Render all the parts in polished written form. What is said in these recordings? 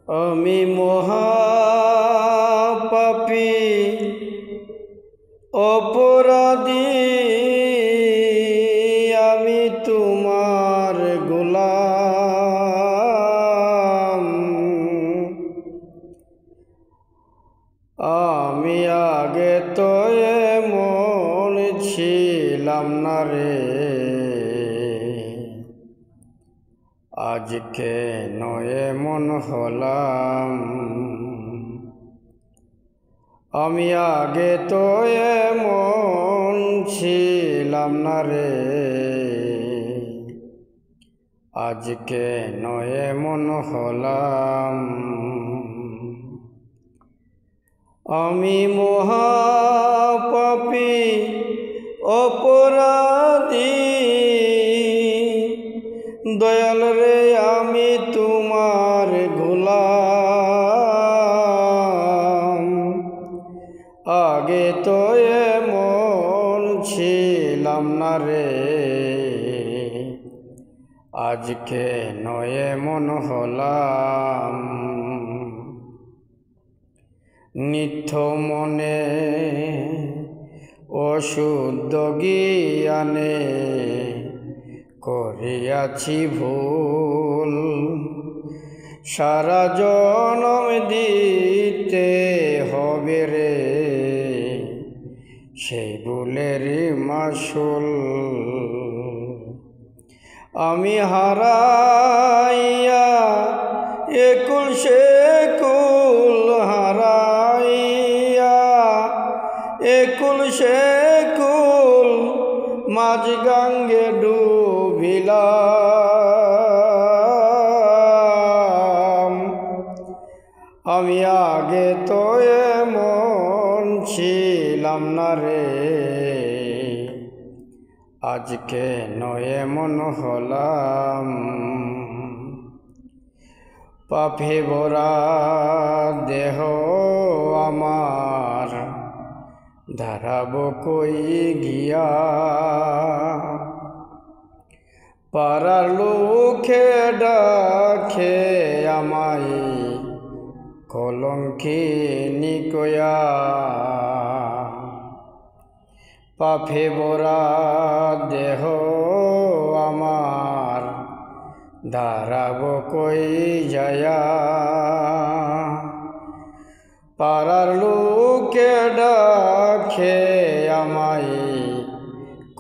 আমি মহাপাপী অপরাধী, আমি তোমার গোলাম। আমি আগে তো এমন ছিলাম না রে, আজকে নয় এমন হলাম। আমি আগে তো এমন ছিলাম না রে, আজকে নয় এমন হলাম। আমি মহাপাপী অপরাধী, দয়াল রে আমি তোমার গোলাম। আগে তো এমন ছিলাম না রে, আজকে নয় এমন হলাম। নিত্য মনে অশুদ্ধ জ্ঞানে করিয়াছি ভুল, সারা জনম দিতে হবে রে সেই ভুলের মাসুল। আমি হারাইয়া একুল সেকুল, হারাইয়া একুল সেকুল মাঝ গঙ্গে ডুবিলাম। আমি আগে তো এমন ছিলাম না রে, আজকে নয় এমন হলাম। পাপে ভরা দেহ আমার, ধারাব কই গিয়া, পাড়ার লোকে ডাকে আমায় কলঙ্কিনী কয়া। পাপে ভরা দেহ আমার, দাঁড়াব কই যায়া, পাড়ার লোকে ডাকে আমায়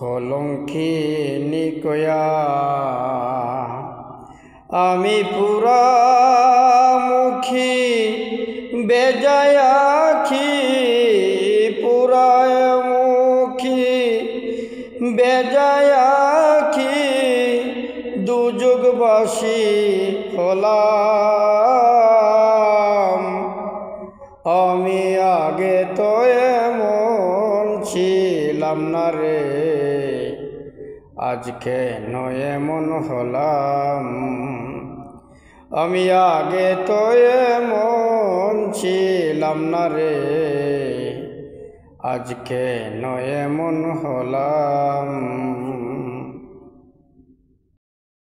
কলঙ্কিনী কয়া। আমি পুরা মুখী বেজায় আখি, পুরা মুখী বেজায় আখি দুযুগবাসী হলাম। আমি আগে তো এমন ছিলাম না রে, আজকে নয় এমন হলাম। আমি আগে তো এমন ছিলাম না রে, আজকে নয় এমন হলাম।